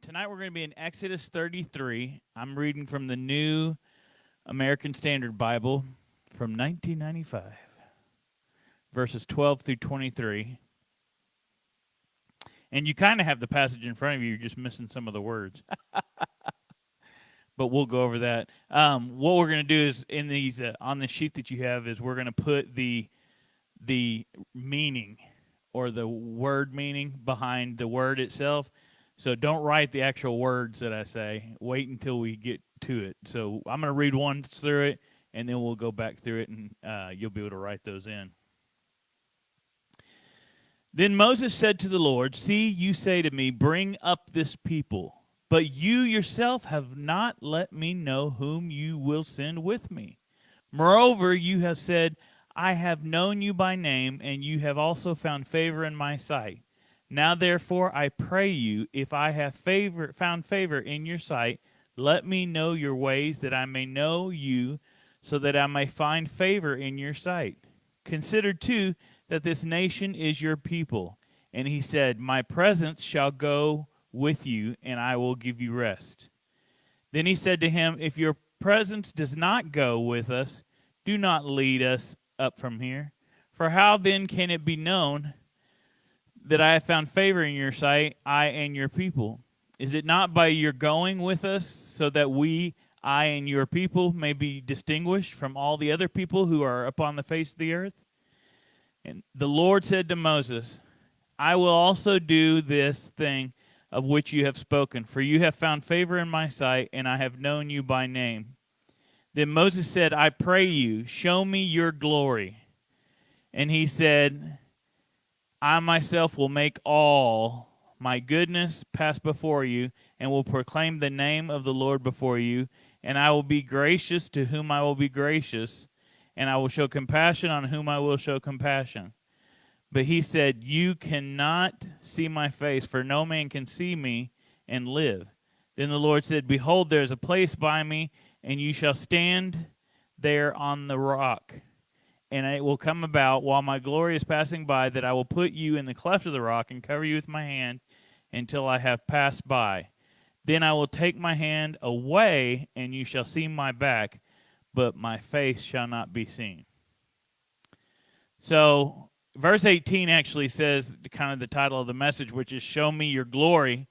Tonight we're going to be in Exodus 33. I'm reading from the New American Standard Bible from 1995, verses 12 through 23. And you kind of have the passage in front of you. You're just missing some of the words. But we'll go over that. What we're going to do is in these on the sheet that you have is we're going to put the meaning or the word meaning behind the word itself. So don't write the actual words that I say. Wait until we get to it. So I'm going to read once through it, and then we'll go back through it, and you'll be able to write those in. Then Moses said to the Lord, "See, you say to me, 'Bring up this people,' but you yourself have not let me know whom you will send with me. Moreover, you have said, 'I have known you by name, and you have also found favor in my sight.' Now, therefore, I pray you, if I have found favor in your sight, let me know your ways, that I may know you, so that I may find favor in your sight. Consider, too, that this nation is your people." And he said, "My presence shall go with you, and I will give you rest." Then he said to him, "If your presence does not go with us, do not lead us up from here. For how then can it be known that I have found favor in your sight, I and your people? Is it not by your going with us, so that I and your people, may be distinguished from all the other people who are upon the face of the earth?" And the Lord said to Moses, "I will also do this thing of which you have spoken, for you have found favor in my sight, and I have known you by name." Then Moses said, "I pray you, show me your glory." And he said, "I myself will make all my goodness pass before you, and will proclaim the name of the Lord before you. And I will be gracious to whom I will be gracious, and I will show compassion on whom I will show compassion." But he said, "You cannot see my face, for no man can see me and live." Then the Lord said, "Behold, there is a place by me, and you shall stand there on the rock. And it will come about, while my glory is passing by, that I will put you in the cleft of the rock and cover you with my hand until I have passed by. Then I will take my hand away, and you shall see my back, but my face shall not be seen." So verse 18 actually says kind of the title of the message, which is "Show me your glory."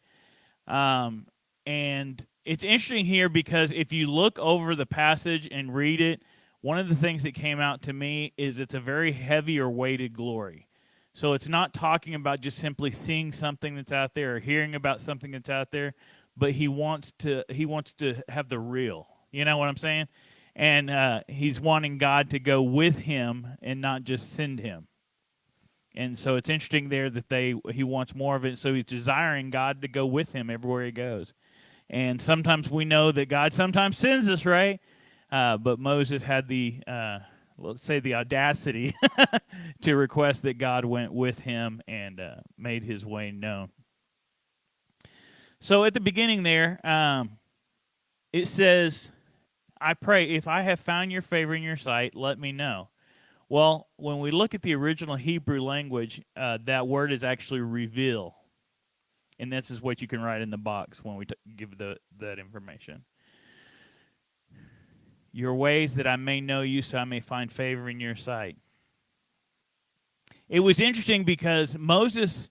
And it's interesting here because if you look over the passage and read it, one of the things that came out to me is it's a very heavy or weighted glory. So it's not talking about just simply seeing something that's out there or hearing about something that's out there, but he wants to have the real. You know what I'm saying? And he's wanting God to go with him and not just send him. And so it's interesting there that he wants more of it. So he's desiring God to go with him everywhere he goes. And sometimes we know that God sometimes sends us, right? But Moses had the, let's say, the audacity to request that God went with him and made his way known. So at the beginning there, it says, "I pray, if I have found your favor in your sight, let me know." Well, when we look at the original Hebrew language, that word is actually reveal. And this is what you can write in the box when we give that information. "Your ways, that I may know you, so I may find favor in your sight." It was interesting because Moses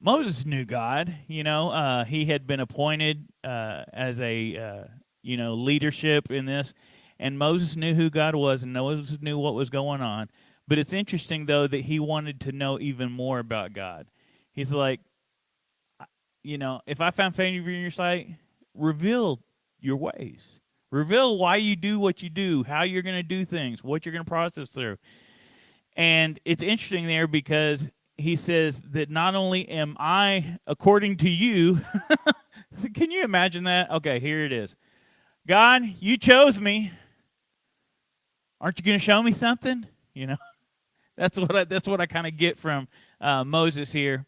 knew God. You know, he had been appointed as a leadership in this, and Moses knew who God was, and Moses knew what was going on. But it's interesting though that he wanted to know even more about God. He's like, if I found favor in your sight, reveal your ways. Reveal why you do what you do, how you're going to do things, what you're going to process through. And it's interesting there because he says that not only am I according to you, can you imagine that? Okay, here it is. God, you chose me. Aren't you going to show me something? That's what I kind of get from Moses here.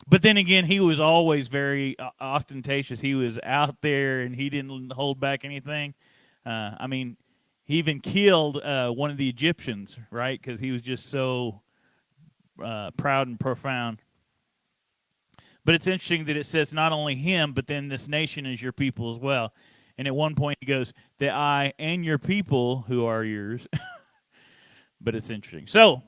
But then again, he was always very ostentatious. He was out there, and he didn't hold back anything. He even killed one of the Egyptians, right? Because he was just so proud and profound. But it's interesting that it says not only him, but then this nation is your people as well. And at one point he goes, that I and your people who are yours. But it's interesting. So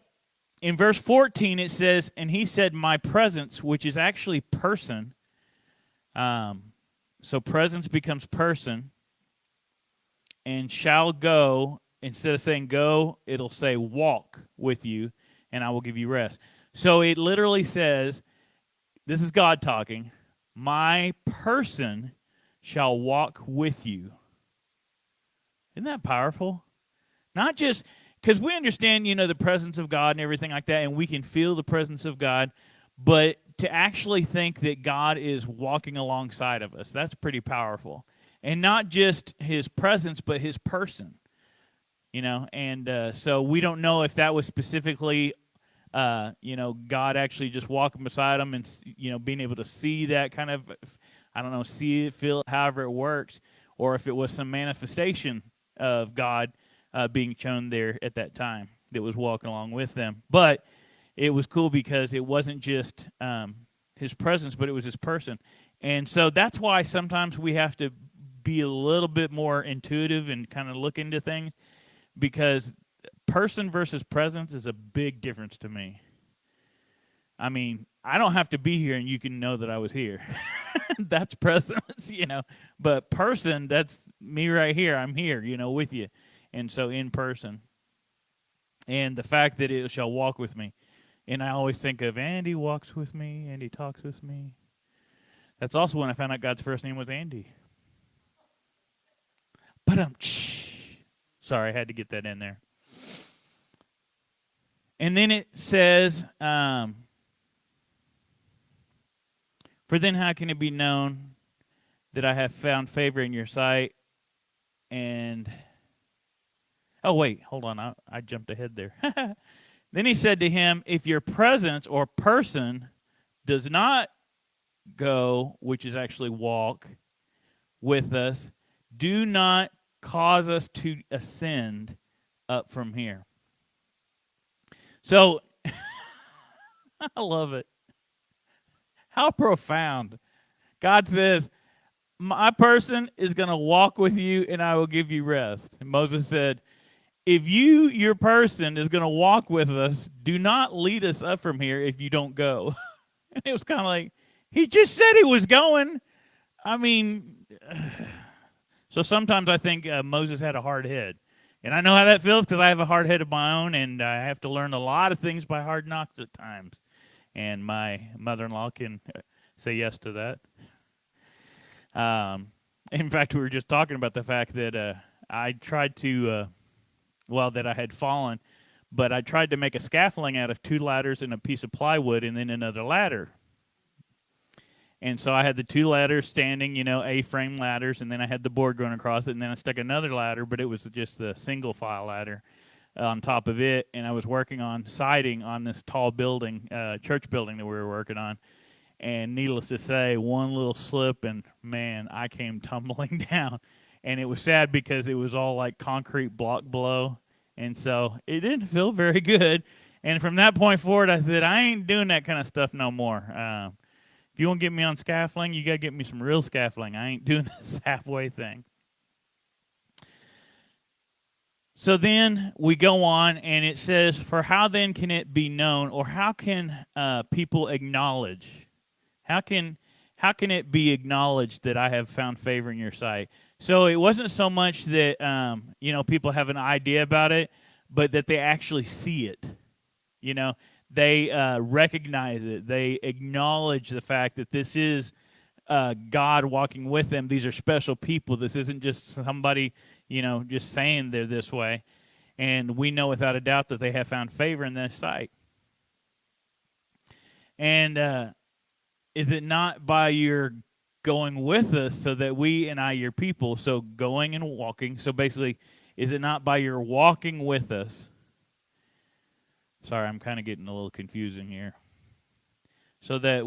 in verse 14 it says, and he said, my presence, which is actually person. So presence becomes person. And shall go, instead of saying go, it'll say walk with you, and I will give you rest. So it literally says, this is God talking, my person shall walk with you. Isn't that powerful? Not just, because we understand, the presence of God and everything like that, and we can feel the presence of God, but to actually think that God is walking alongside of us, that's pretty powerful. And not just his presence, but his person. And so we don't know if that was specifically, God actually just walking beside him and, being able to see that kind of, see it, feel it, however it works, or if it was some manifestation of God being shown there at that time that was walking along with them. But it was cool because it wasn't just his presence, but it was his person. And so that's why sometimes we have to be a little bit more intuitive and kind of look into things, because person versus presence is a big difference to me. I mean, I don't have to be here and you can know that I was here. That's presence, But person, that's me right here. I'm here, with you. And so in person. And the fact that it shall walk with me. And I always think of Andy walks with me, Andy talks with me. That's also when I found out God's first name was Andy. But sorry, I had to get that in there. And then it says, for then how can it be known that I have found favor in your sight? And, oh wait, hold on, I jumped ahead there. Then he said to him, if your presence or person does not go, which is actually walk, with us, do not cause us to ascend up from here. So, I love it. How profound. God says, my person is going to walk with you and I will give you rest. And Moses said, if your person is going to walk with us, do not lead us up from here if you don't go. And it was kind of like, he just said he was going. I mean, so sometimes I think Moses had a hard head. And I know how that feels because I have a hard head of my own, and I have to learn a lot of things by hard knocks at times. And my mother-in-law can say yes to that. In fact, we were just talking about the fact that I tried to, that I had fallen, but I tried to make a scaffolding out of 2 ladders and a piece of plywood and then another ladder. And so I had the 2 ladders standing, A-frame ladders, and then I had the board going across it, and then I stuck another ladder, but it was just a single file ladder on top of it, and I was working on siding on this tall building, church building that we were working on. And needless to say, one little slip, and man, I came tumbling down. And it was sad because it was all like concrete block below, and so it didn't feel very good. And from that point forward, I said, I ain't doing that kind of stuff no more. If you want to get me on scaffolding, you got to get me some real scaffolding. I ain't doing this halfway thing. So then we go on, and it says, for how then can it be known, or how can people acknowledge? How can it be acknowledged that I have found favor in your sight? So it wasn't so much that people have an idea about it, but that they actually see it. They recognize it. They acknowledge the fact that this is God walking with them. These are special people. This isn't just somebody, just saying they're this way. And we know without a doubt that they have found favor in their sight. And is it not by your going with us so that we and I, your people, so going and walking, so basically, is it not by your walking with us? Sorry, I'm kind of getting a little confusing here. So that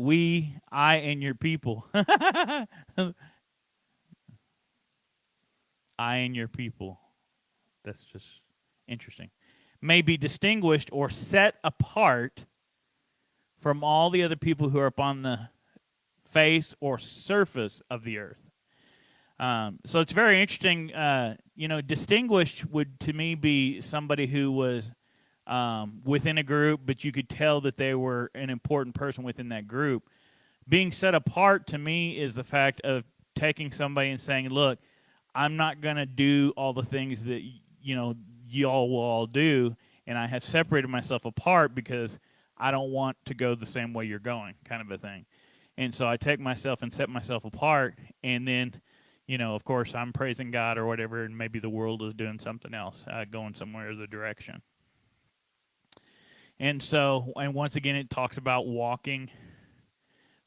I and your people, I and your people, that's just interesting, may be distinguished or set apart from all the other people who are upon the face or surface of the earth. So it's very interesting. Distinguished would to me be somebody who was within a group, but you could tell that they were an important person within that group. Being set apart to me is the fact of taking somebody and saying, look, I'm not going to do all the things that y'all will all do, and I have separated myself apart because I don't want to go the same way you're going, kind of a thing. And so I take myself and set myself apart, and then, of course, I'm praising God or whatever, and maybe the world is doing something else, going somewhere other direction. And so, and once again, it talks about walking,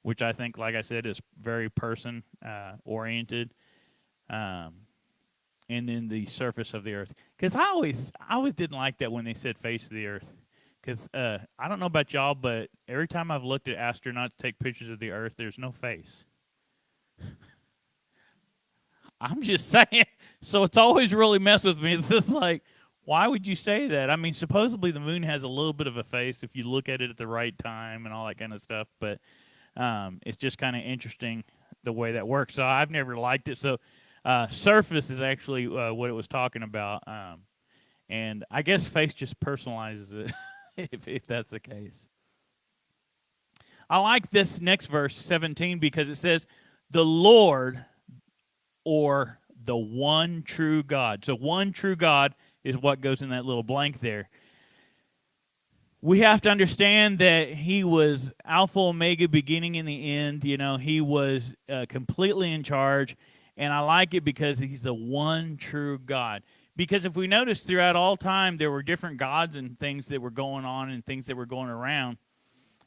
which I think, like I said, is very person oriented. And then the surface of the earth. Because I always didn't like that when they said face of the earth. Because I don't know about y'all, but every time I've looked at astronauts take pictures of the earth, there's no face. I'm just saying. So it's always really messed with me. It's just like, why would you say that? I mean, supposedly the moon has a little bit of a face if you look at it at the right time and all that kind of stuff. But it's just kind of interesting the way that works. So I've never liked it. So surface is actually what it was talking about. And I guess face just personalizes it if that's the case. I like this next verse, 17, because it says, the Lord, or the one true God. So one true God is what goes in that little blank there. We have to understand that he was Alpha, Omega, beginning and the end. He was completely in charge. And I like it because he's the one true God. Because if we notice throughout all time, there were different gods and things that were going on and things that were going around.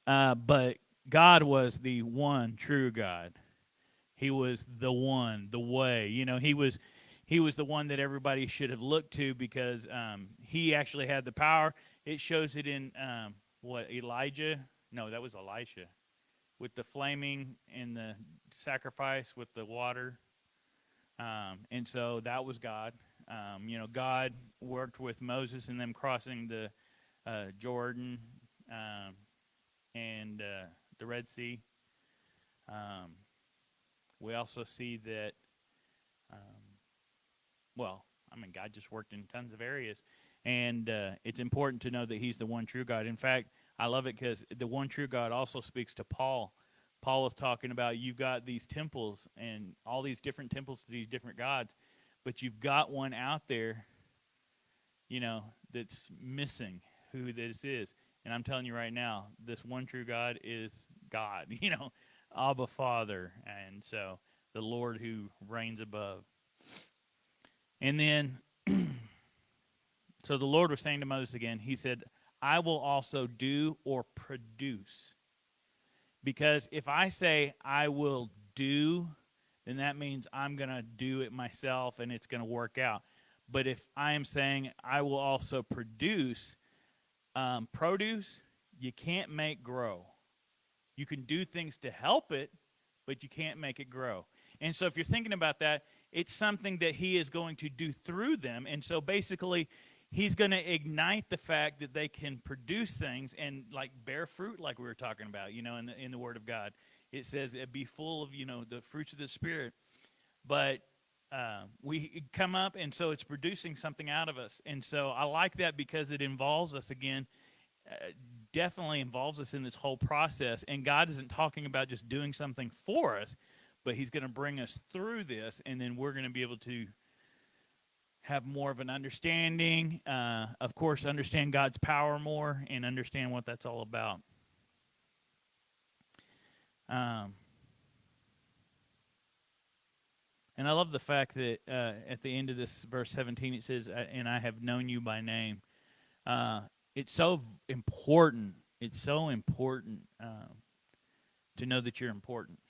But God was the one true God. He was the one, the way. He was the one that everybody should have looked to because he actually had the power. It shows it in, Elijah? No, that was Elisha. With the flaming and the sacrifice with the water. And so that was God. God worked with Moses and them crossing the Jordan and the Red Sea. We also see that, God just worked in tons of areas. And it's important to know that he's the one true God. In fact, I love it because the one true God also speaks to Paul. Paul was talking about you've got these temples and all these different temples to these different gods, but you've got one out there, that's missing who this is. And I'm telling you right now, this one true God is God, Abba Father, and so the Lord who reigns above. And then, so the Lord was saying to Moses again, he said, I will also do or produce. Because if I say I will do, then that means I'm going to do it myself and it's going to work out. But if I am saying I will also produce, produce, you can't make grow. You can do things to help it, but you can't make it grow. And so if you're thinking about that, it's something that he is going to do through them. And so basically, he's going to ignite the fact that they can produce things and like bear fruit, like we were talking about, in the Word of God. It says be full of, the fruits of the Spirit. But we come up, and so it's producing something out of us. And so I like that because it involves us again, definitely involves us in this whole process. And God isn't talking about just doing something for us, but he's going to bring us through this, and then we're going to be able to have more of an understanding, of course, understand God's power more and understand what that's all about. And I love the fact that at the end of this verse 17 it says, and I have known you by name. It's so important. It's so important to know that you're important.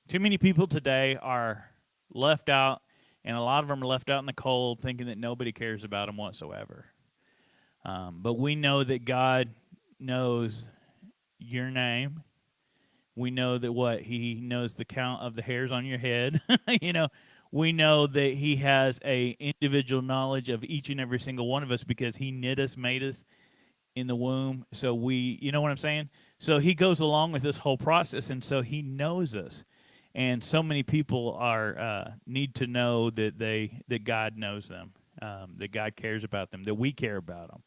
Too many people today are left out, and a lot of them are left out in the cold thinking that nobody cares about them whatsoever. But we know that God knows your name. We know that he knows the count of the hairs on your head. We know that he has a individual knowledge of each and every single one of us because he knit us, made us in the womb. So you know what I'm saying? So he goes along with this whole process, and so he knows us. And so many people are need to know that God knows them, that God cares about them, that we care about them.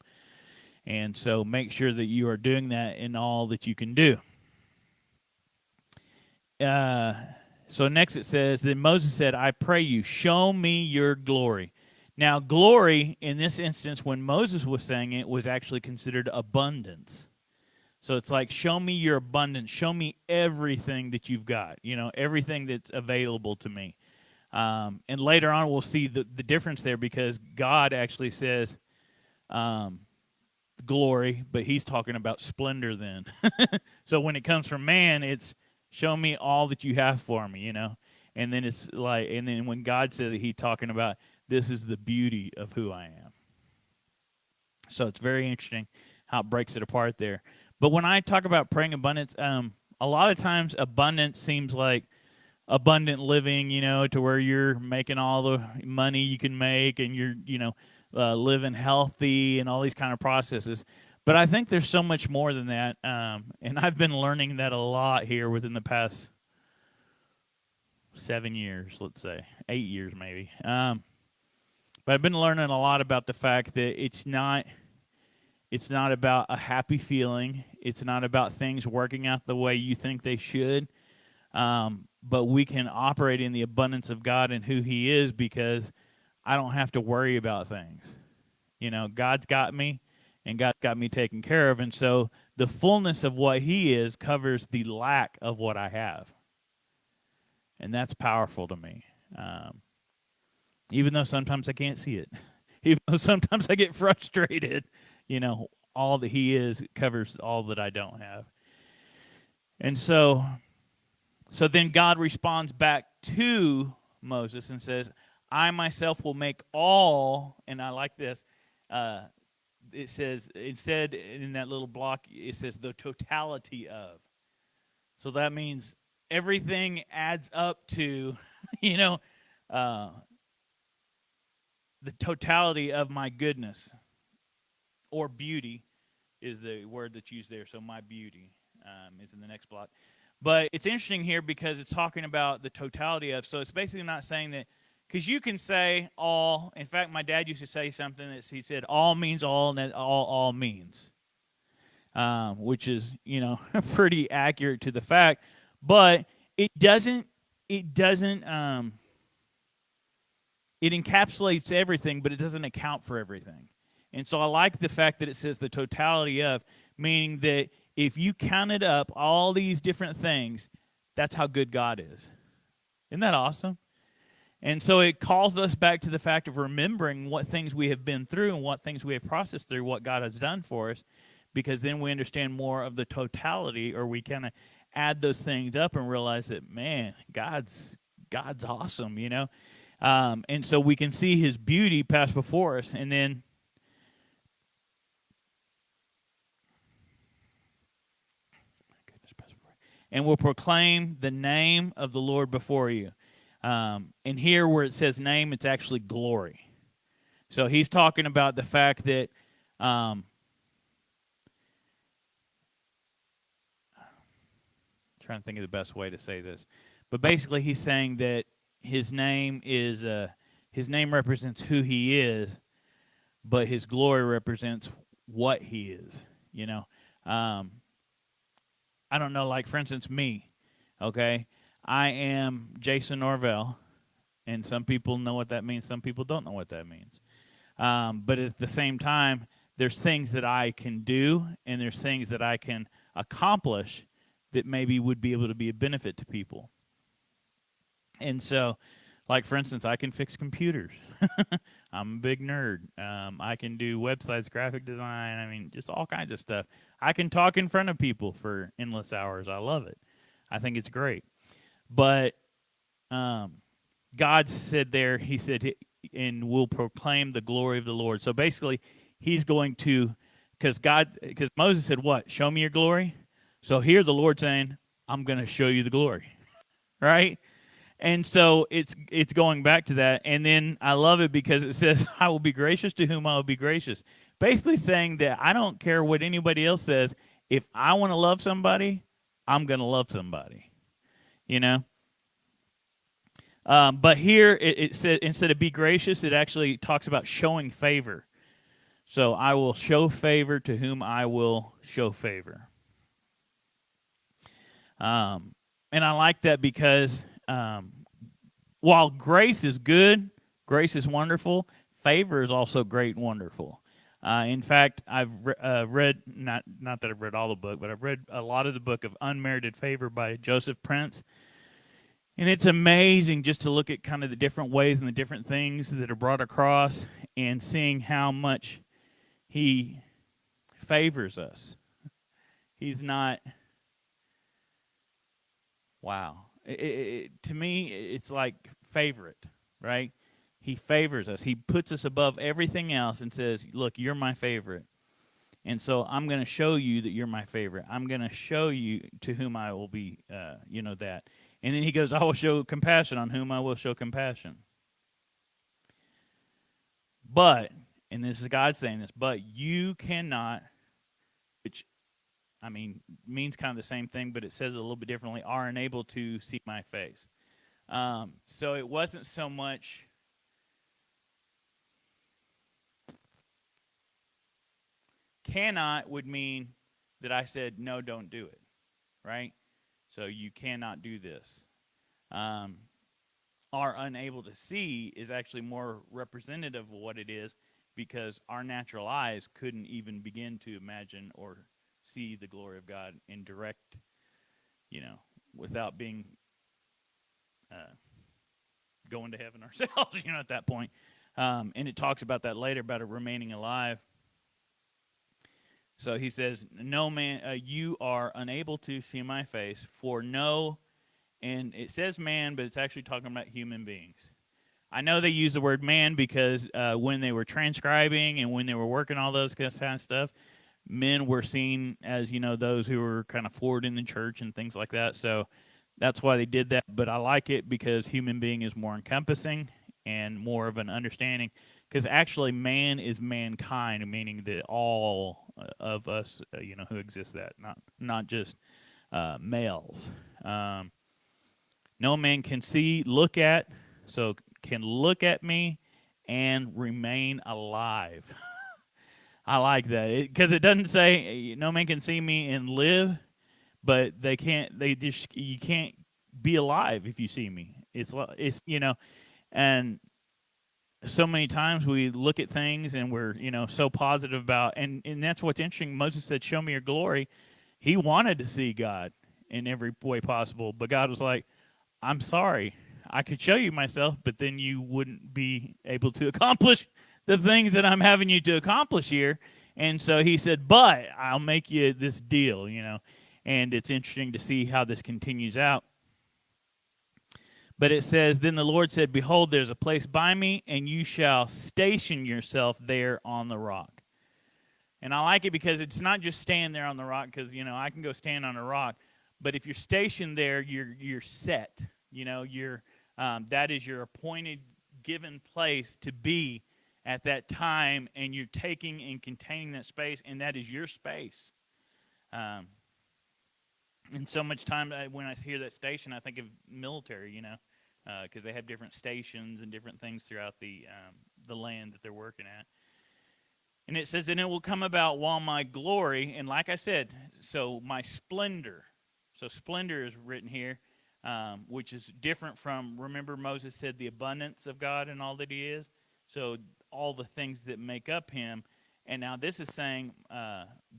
And so make sure that you are doing that in all that you can do. So next it says, then Moses said, I pray you, show me your glory. Now, glory in this instance, when Moses was saying it, was actually considered abundance. So it's like, show me your abundance. Show me everything that you've got, everything that's available to me. And later on, we'll see the difference there, because God actually says glory, but he's talking about splendor then. So when it comes from man, it's show me all that you have for me, And then it's like, and then when God says it, he's talking about this is the beauty of who I am. So it's very interesting how it breaks it apart there. But when I talk about praying abundance, a lot of times abundance seems like abundant living, to where you're making all the money you can make, and you're, living healthy and all these kind of processes. But I think there's so much more than that, and I've been learning that a lot here within the past 7 years, let's say 8 years maybe. But I've been learning a lot about the fact that it's not about a happy feeling. It's not about things working out the way you think they should. But we can operate in the abundance of God and who he is, because I don't have to worry about things. God's got me, and God's got me taken care of. And so the fullness of what he is covers the lack of what I have. And that's powerful to me. Even though sometimes I can't see it. Even though sometimes I get frustrated, all that he is covers all that I don't have. And so then God responds back to Moses and says, I myself will make all, and I like this, it says, instead in that little block, it says the totality of. So that means everything adds up to, the totality of my goodness, or beauty is the word that's used there. So my beauty is in the next block. But it's interesting here because it's talking about the totality of. So it's basically not saying that, because you can say all. In fact, my dad used to say something that he said, all means all, and that all means, which is, pretty accurate to the fact. But it doesn't. It encapsulates everything, but it doesn't account for everything. And so I like the fact that it says the totality of, meaning that if you counted up all these different things, that's how good God is. Isn't that awesome? And so it calls us back to the fact of remembering what things we have been through and what things we have processed through, what God has done for us, because then we understand more of the totality, or we kind of add those things up and realize that, man, God's awesome, and so we can see his beauty pass before us, and then and will proclaim the name of the Lord before you. And here where it says name, it's actually glory. So he's talking about the fact that trying to think of the best way to say this, but basically he's saying that his name represents who he is, but his glory represents what he is. I don't know, like for instance, me, okay? I am Jason Norvell, and some people know what that means, some people don't know what that means. But at the same time, there's things that I can do, and there's things that I can accomplish that maybe would be able to be a benefit to people. And so, like for instance, I can fix computers. I'm a big nerd. I can do websites, graphic design, just all kinds of stuff. I can talk in front of people for endless hours. I love it. I think it's great. But God said there, he said, and will proclaim the glory of the Lord. So basically, he's going to, because Moses said, what? Show me your glory? So here the Lord's saying, I'm going to show you the glory. Right? And so it's going back to that. And then I love it because it says, I will be gracious to whom I will be gracious. Basically saying that I don't care what anybody else says. If I want to love somebody, I'm going to love somebody, you know? But here it said, instead of be gracious, it actually talks about showing favor. So I will show favor to whom I will show favor. And I like that because while grace is good, grace is wonderful, favor is also great and wonderful. In fact, I've read, not that I've read all the book, but I've read a lot of the book of Unmerited Favor by Joseph Prince. And it's amazing just to look at kind of the different ways and the different things that are brought across and seeing how much he favors us. He's not, wow. To me, it's like favorite, right? He favors us. He puts us above everything else and says, look, you're my favorite. And so I'm going to show you that you're my favorite. I'm going to show you to whom I will be, that. And then he goes, I will show compassion on whom I will show compassion. But, and this is God saying this, but you cannot, which, I mean, means kind of the same thing, but it says it a little bit differently, are unable to see my face. So it wasn't so much, cannot would mean that I said, no, don't do it, right? So you cannot do this. Are unable to see is actually more representative of what it is, because our natural eyes couldn't even begin to imagine or see the glory of God in direct, without being going to heaven ourselves, at that point. And it talks about that later, about it remaining alive. So he says, no man, you are unable to see my face, for no, and it says man, but it's actually talking about human beings. I know they use the word man because when they were transcribing and when they were working all those kind of stuff, men were seen as, those who were kind of forward in the church and things like that. So that's why they did that. But I like it because human being is more encompassing and more of an understanding. Because actually, man is mankind, meaning that all of us, who exist, that not just males. No man can look at me and remain alive. I like that because it doesn't say no man can see me and live, but they can't. You can't be alive if you see me. It's and so many times we look at things and we're so positive about, and that's what's interesting. Moses said, show me your glory. He wanted to see God in every way possible, but God was like, I'm sorry, I could show you myself, but then you wouldn't be able to accomplish the things that I'm having you to accomplish here. And so he said, but I'll make you this deal, and it's interesting to see how this continues out. But it says, then the Lord said, behold, there's a place by me, and you shall station yourself there on the rock. And I like it because it's not just stand there on the rock, because, I can go stand on a rock. But if you're stationed there, you're set. That is your appointed, given place to be at that time, and you're taking and containing that space, and that is your space. And so much time when I hear that station, I think of military, because they have different stations and different things throughout the land that they're working at. And it says, and it will come about while my glory, and like I said, so my splendor. So splendor is written here, which is different from, remember Moses said the abundance of God and all that he is? So all the things that make up him. And now this is saying,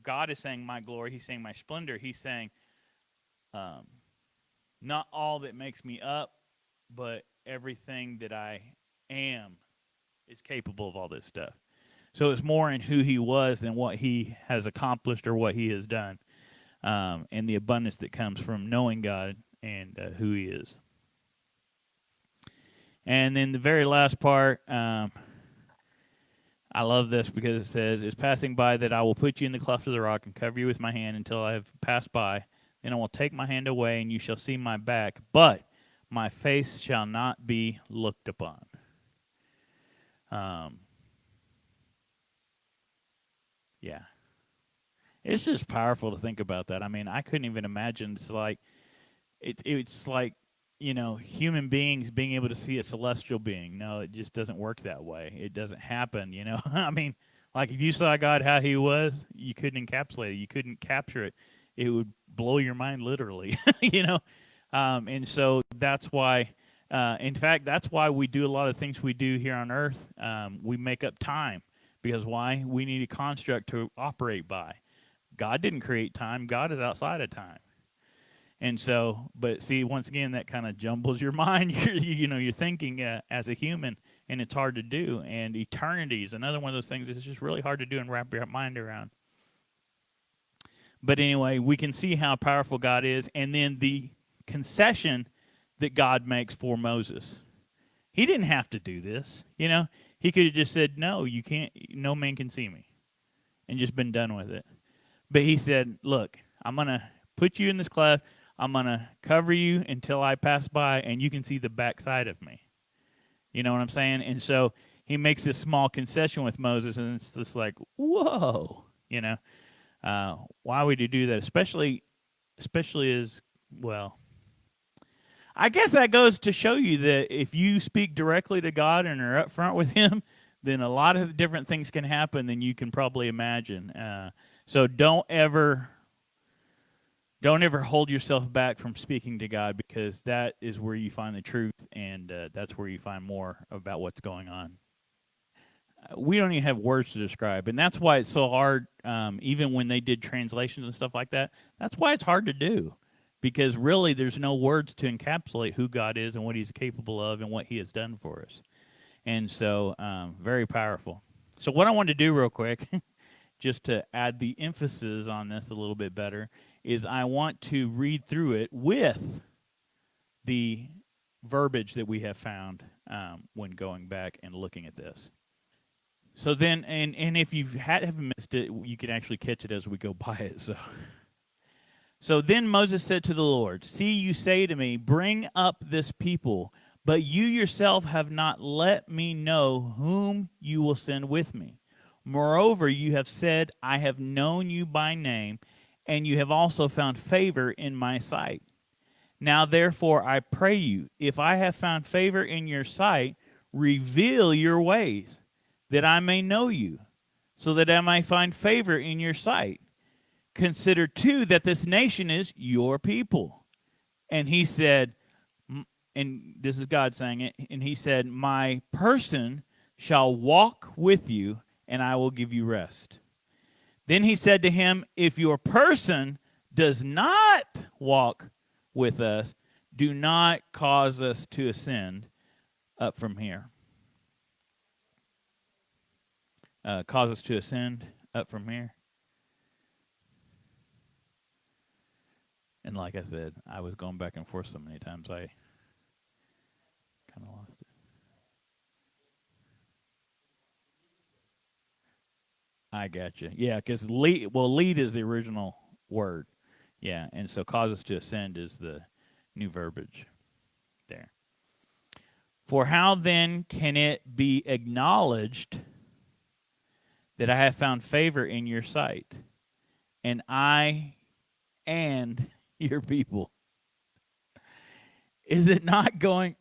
God is saying my glory. He's saying my splendor. He's saying, not all that makes me up, but everything that I am is capable of all this stuff. So it's more in who he was than what he has accomplished or what he has done, and the abundance that comes from knowing God and who he is. And then the very last part, I love this because it says, it's passing by that I will put you in the cleft of the rock and cover you with my hand until I have passed by. Then I will take my hand away, and you shall see my back, but my face shall not be looked upon. Yeah. It's just powerful to think about that. I mean, I couldn't even imagine. It's like, human beings being able to see a celestial being. No, it just doesn't work that way. It doesn't happen. I mean, like if you saw God how He was, you couldn't encapsulate it. You couldn't capture it. It would blow your mind literally. And so that's why. In fact, that's why we do a lot of things we do here on Earth. We make up time because why? We need a construct to operate by. God didn't create time. God is outside of time. And so, but see, once again, that kind of jumbles your mind. You're thinking as a human, and it's hard to do. And eternity is another one of those things that's just really hard to do and wrap your mind around. But anyway, we can see how powerful God is, and then the concession that God makes for Moses. He didn't have to do this. He could have just said, "No, you can't. No man can see me," and just been done with it. But he said, "Look, I'm gonna put you in this cloud. I'm going to cover you until I pass by, and you can see the backside of me." You know what I'm saying? And so he makes this small concession with Moses, and it's just like, whoa, why would you do that? Especially as, well, I guess that goes to show you that if you speak directly to God and are up front with Him, then a lot of different things can happen than you can probably imagine. So don't ever hold yourself back from speaking to God, because that is where you find the truth, and that's where you find more about what's going on. We don't even have words to describe, and that's why it's so hard, even when they did translations and stuff like that. That's why it's hard to do, because really there's no words to encapsulate who God is and what He's capable of and what He has done for us. And so, very powerful. So what I want to do real quick, just to add the emphasis on this a little bit better, is I want to read through it with the verbiage that we have found when going back and looking at this. So then, and if you haven't missed it, you can actually catch it as we go by it. So then Moses said to the Lord, "See, you say to me, bring up this people, but you yourself have not let me know whom you will send with me. Moreover, you have said, I have known you by name, and you have also found favor in my sight. Now, therefore, I pray you, if I have found favor in your sight, reveal your ways, that I may know you, so that I may find favor in your sight. Consider, too, that this nation is your people." And he said, and this is God saying it, and he said, "My person shall walk with you, and I will give you rest." Then he said to him, "If your person does not walk with us, do not cause us to ascend up from here." Cause us to ascend up from here. And like I said, I was going back and forth so many times, I kind of lost it. I got you. Yeah, because lead is the original word. Yeah, and so cause us to ascend is the new verbiage there. "For how then can it be acknowledged that I have found favor in your sight, and I and your people? Is it not going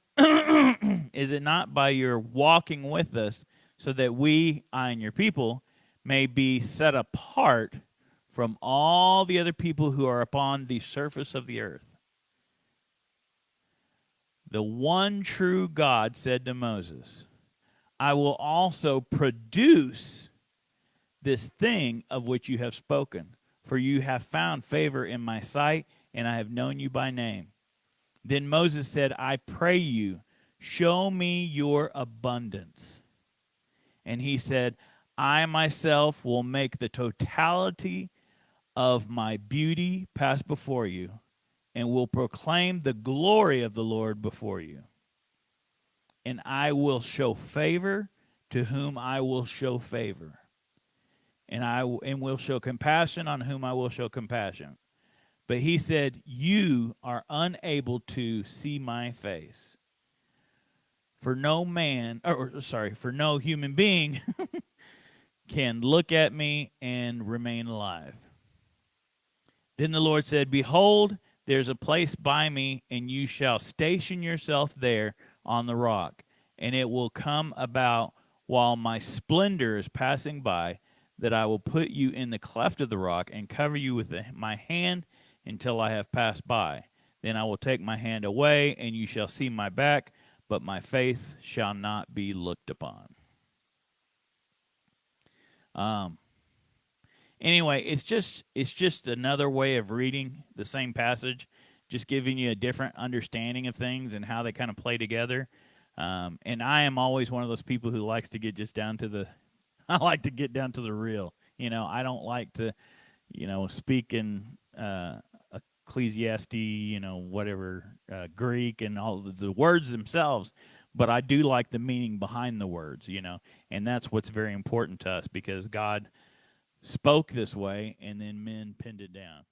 is it not by your walking with us, so that we, I and your people, may be set apart from all the other people who are upon the surface of the earth?" The one true God said to Moses, "I will also produce this thing of which you have spoken, for you have found favor in my sight, and I have known you by name." Then Moses said, "I pray you, show me your abundance." And he said, "I myself will make the totality of my beauty pass before you, and will proclaim the glory of the Lord before you. And I will show favor to whom I will show favor, and will show compassion on whom I will show compassion." But he said, "You are unable to see my face. For no human being can look at me and remain alive." Then the Lord said, Behold, there's a place by me, and you shall station yourself there on the rock. And it will come about while my splendor is passing by, that I will put you in the cleft of the rock and cover you with my hand until I have passed by. Then I will take my hand away, and you shall see my back, but my face shall not be looked upon. Anyway, it's just another way of reading the same passage, just giving you a different understanding of things and how they kind of play together. And I am always one of those people who likes to get just down to the I like to get down to the real. I don't like to, speak in Ecclesiastes, whatever, Greek and all the words themselves, but I do like the meaning behind the words, and that's what's very important to us because God spoke this way and then men pinned it down.